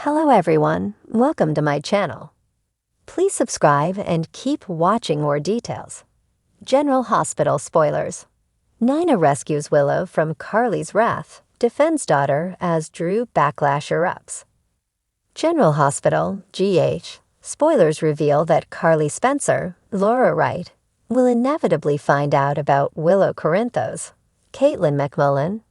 Hello everyone, welcome to my channel. Please subscribe and keep watching more details. General Hospital spoilers. Nina rescues Willow from Carly's wrath, defends daughter as Drew Backlash erupts. General Hospital, GH, spoilers reveal that Carly Spencer, Laura Wright, will inevitably find out about Willow Corinthos, Caitlin McMullen,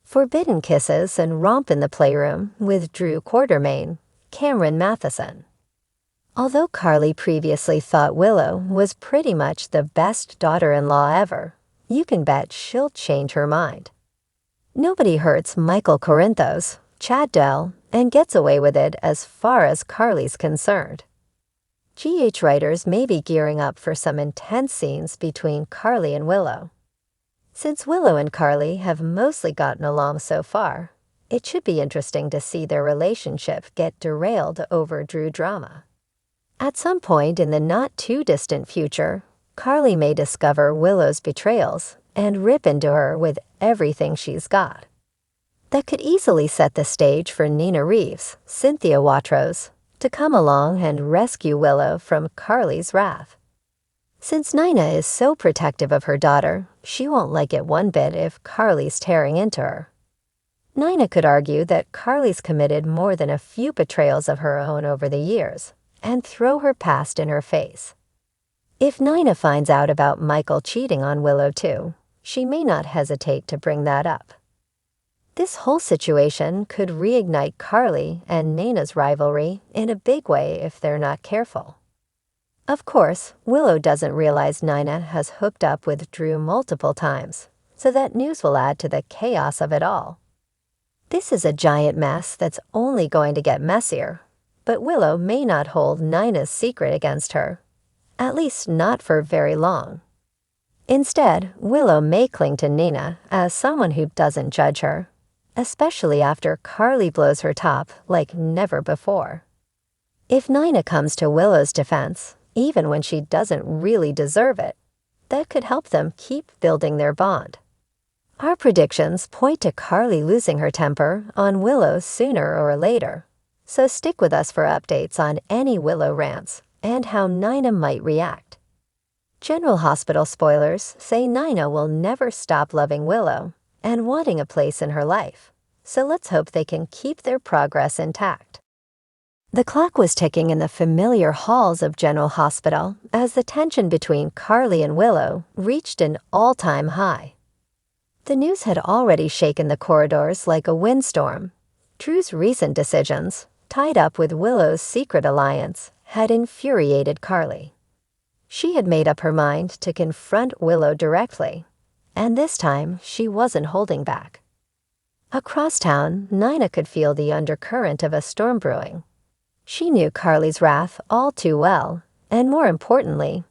forbidden kisses and romp in the playroom with Drew Quartermain, Cameron Matheson. Although Carly previously thought Willow was pretty much the best daughter-in-law ever, you can bet she'll change her mind. Nobody hurts Michael Corinthos, Chad Dell, and gets away with it as far as Carly's concerned. GH writers may be gearing up for some intense scenes between Carly and Willow. Since Willow and Carly have mostly gotten along so far, it should be interesting to see their relationship get derailed over Drew drama. At some point in the not-too-distant future, Carly may discover Willow's betrayals and rip into her with everything she's got. That could easily set the stage for Nina Reeves, Cynthia Watros, to come along and rescue Willow from Carly's wrath. Since Nina is so protective of her daughter, she won't like it one bit if Carly's tearing into her. Nina could argue that Carly's committed more than a few betrayals of her own over the years, and throw her past in her face. If Nina finds out about Michael cheating on Willow too, she may not hesitate to bring that up. This whole situation could reignite Carly and Nina's rivalry in a big way if they're not careful. Of course, Willow doesn't realize Nina has hooked up with Drew multiple times, so that news will add to the chaos of it all. This is a giant mess that's only going to get messier, but Willow may not hold Nina's secret against her, at least not for very long. Instead, Willow may cling to Nina as someone who doesn't judge her, especially after Carly blows her top like never before. If Nina comes to Willow's defense, even when she doesn't really deserve it, that could help them keep building their bond. Our predictions point to Carly losing her temper on Willow sooner or later, so stick with us for updates on any Willow rants and how Nina might react. General Hospital spoilers say Nina will never stop loving Willow and wanting a place in her life, so let's hope they can keep their progress intact. The clock was ticking in the familiar halls of General Hospital as the tension between Carly and Willow reached an all-time high. The news had already shaken the corridors like a windstorm. Drew's recent decisions, tied up with Willow's secret alliance, had infuriated Carly. She had made up her mind to confront Willow directly, and this time she wasn't holding back. Across town, Nina could feel the undercurrent of a storm brewing. She knew Carly's wrath all too well, and more importantly,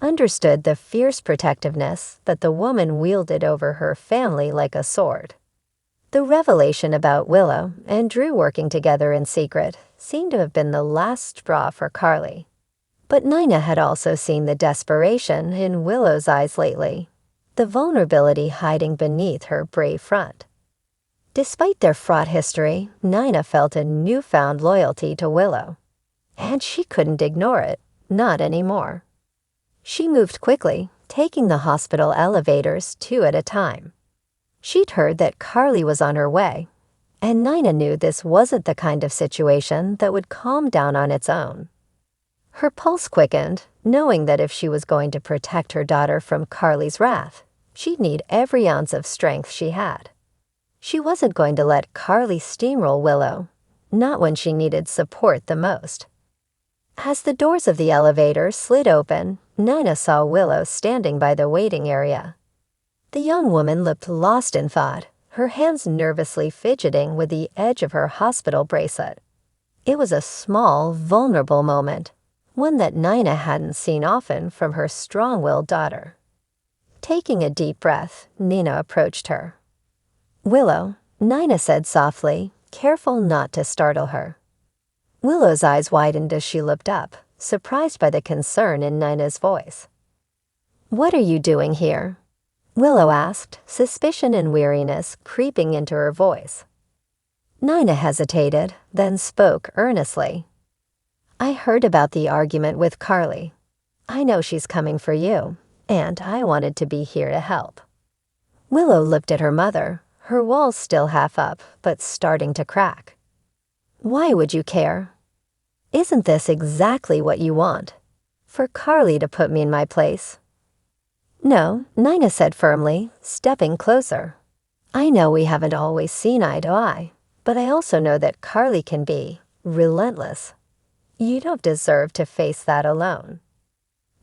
understood the fierce protectiveness that the woman wielded over her family like a sword. The revelation about Willow and Drew working together in secret seemed to have been the last straw for Carly. But Nina had also seen the desperation in Willow's eyes lately, the vulnerability hiding beneath her brave front. Despite their fraught history, Nina felt a newfound loyalty to Willow, and she couldn't ignore it, not anymore. She moved quickly, taking the hospital elevators 2 at a time. She'd heard that Carly was on her way, and Nina knew this wasn't the kind of situation that would calm down on its own. Her pulse quickened, knowing that if she was going to protect her daughter from Carly's wrath, she'd need every ounce of strength she had. She wasn't going to let Carly steamroll Willow, not when she needed support the most. As the doors of the elevator slid open, Nina saw Willow standing by the waiting area. The young woman looked lost in thought, her hands nervously fidgeting with the edge of her hospital bracelet. It was a small, vulnerable moment, one that Nina hadn't seen often from her strong-willed daughter. Taking a deep breath, Nina approached her. "Willow," Nina said softly, careful not to startle her. Willow's eyes widened as she looked up, surprised by the concern in Nina's voice. "What are you doing here?" Willow asked, suspicion and weariness creeping into her voice. Nina hesitated, then spoke earnestly. I heard about the argument with Carly. I know she's coming for you, and I wanted to be here to help. Willow looked at her mother, her walls still half up, but starting to crack. Why would you care? Isn't this exactly what you want? For Carly to put me in my place? No, Nina said firmly, stepping closer. I know we haven't always seen eye to eye, but I also know that Carly can be relentless. You don't deserve to face that alone.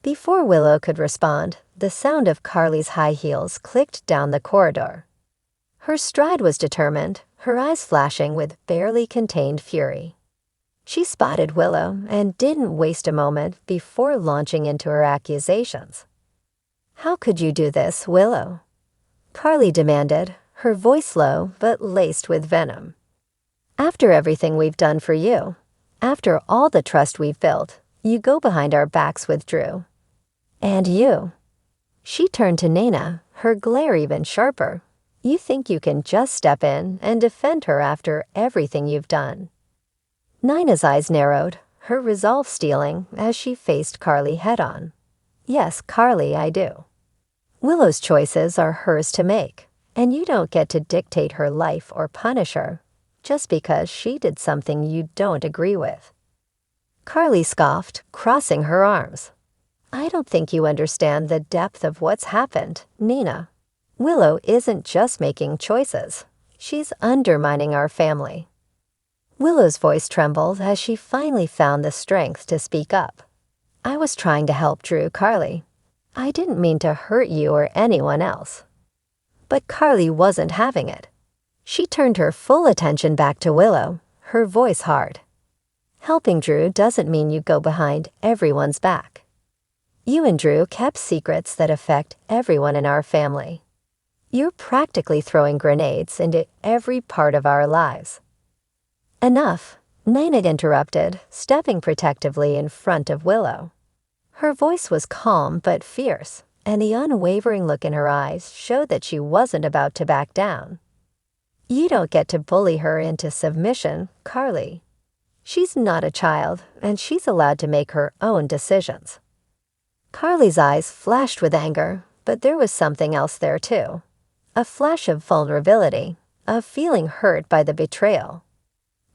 Before Willow could respond, the sound of Carly's high heels clicked down the corridor. Her stride was determined, her eyes flashing with barely contained fury. She spotted Willow and didn't waste a moment before launching into her accusations. How could you do this, Willow? Carly demanded, her voice low but laced with venom. After everything we've done for you, after all the trust we've built, you go behind our backs with Drew. And you. She turned to Nina, her glare even sharper. You think you can just step in and defend her after everything you've done. Nina's eyes narrowed, her resolve stealing as she faced Carly head-on. Yes, Carly, I do. Willow's choices are hers to make, and you don't get to dictate her life or punish her just because she did something you don't agree with. Carly scoffed, crossing her arms. I don't think you understand the depth of what's happened, Nina. Willow isn't just making choices. She's undermining our family. Willow's voice trembled as she finally found the strength to speak up. I was trying to help Drew, Carly. I didn't mean to hurt you or anyone else. But Carly wasn't having it. She turned her full attention back to Willow, her voice hard. Helping Drew doesn't mean you go behind everyone's back. You and Drew kept secrets that affect everyone in our family. You're practically throwing grenades into every part of our lives. Enough, Nina interrupted, stepping protectively in front of Willow. Her voice was calm but fierce, and the unwavering look in her eyes showed that she wasn't about to back down. You don't get to bully her into submission, Carly. She's not a child, and she's allowed to make her own decisions. Carly's eyes flashed with anger, but there was something else there too. A flash of vulnerability, of feeling hurt by the betrayal.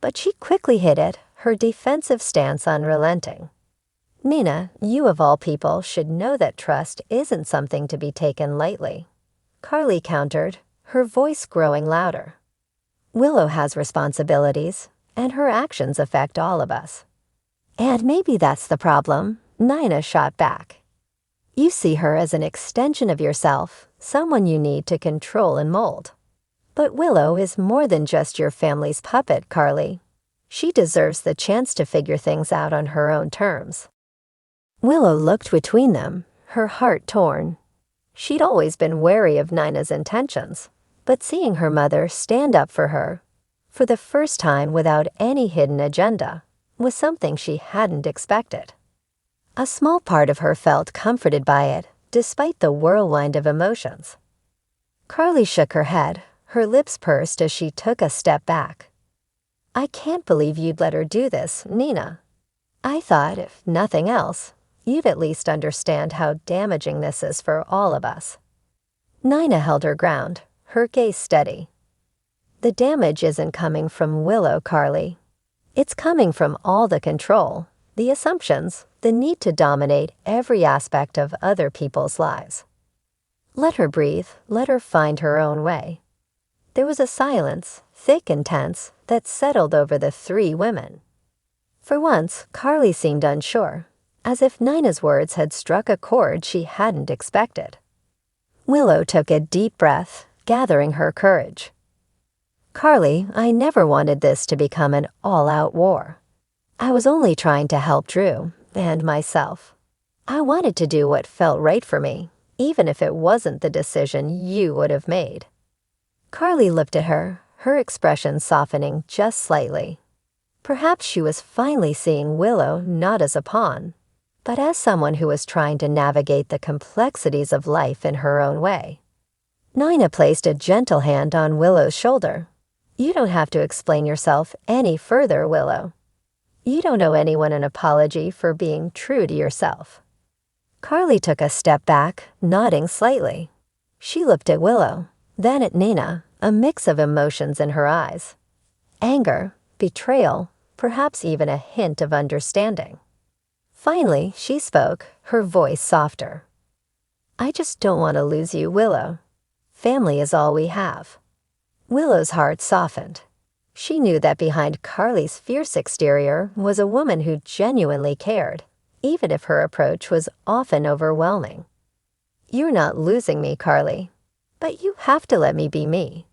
But she quickly hid it, her defensive stance unrelenting. Nina, you of all people should know that trust isn't something to be taken lightly. Carly countered, her voice growing louder. Willow has responsibilities, and her actions affect all of us. And maybe that's the problem, Nina shot back. You see her as an extension of yourself, someone you need to control and mold. But Willow is more than just your family's puppet, Carly. She deserves the chance to figure things out on her own terms. Willow looked between them, her heart torn. She'd always been wary of Nina's intentions, but seeing her mother stand up for her, for the first time without any hidden agenda, was something she hadn't expected. A small part of her felt comforted by it, despite the whirlwind of emotions. Carly shook her head, her lips pursed as she took a step back. I can't believe you'd let her do this, Nina. I thought, if nothing else, you'd at least understand how damaging this is for all of us. Nina held her ground, her gaze steady. The damage isn't coming from Willow, Carly. It's coming from all the control, the assumptions, the need to dominate every aspect of other people's lives. Let her breathe, let her find her own way. There was a silence, thick and tense, that settled over the three women. For once, Carly seemed unsure, as if Nina's words had struck a chord she hadn't expected. Willow took a deep breath, gathering her courage. Carly, I never wanted this to become an all-out war. I was only trying to help Drew, and myself. I wanted to do what felt right for me, even if it wasn't the decision you would have made. Carly looked at her, her expression softening just slightly. Perhaps she was finally seeing Willow not as a pawn, but as someone who was trying to navigate the complexities of life in her own way. Nina placed a gentle hand on Willow's shoulder. You don't have to explain yourself any further, Willow. You don't owe anyone an apology for being true to yourself. Carly took a step back, nodding slightly. She looked at Willow, then at Nina, a mix of emotions in her eyes. Anger, betrayal, perhaps even a hint of understanding. Finally, she spoke, her voice softer. I just don't want to lose you, Willow. Family is all we have. Willow's heart softened. She knew that behind Carly's fierce exterior was a woman who genuinely cared, even if her approach was often overwhelming. You're not losing me, Carly, but you have to let me be me.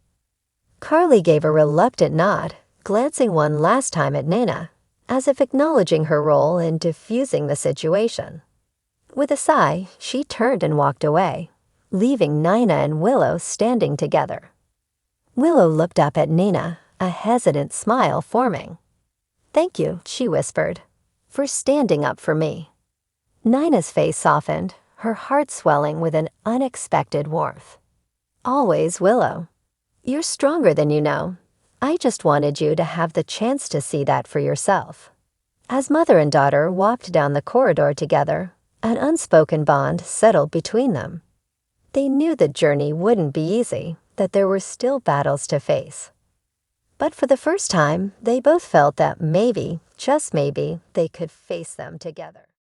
Carly gave a reluctant nod, glancing one last time at Nina, as if acknowledging her role in diffusing the situation. With a sigh, she turned and walked away, leaving Nina and Willow standing together. Willow looked up at Nina, a hesitant smile forming. Thank you, she whispered, for standing up for me. Nina's face softened, her heart swelling with an unexpected warmth. Always, Willow. You're stronger than you know. I just wanted you to have the chance to see that for yourself. As mother and daughter walked down the corridor together, an unspoken bond settled between them. They knew the journey wouldn't be easy, that there were still battles to face. But for the first time, they both felt that maybe, just maybe, they could face them together.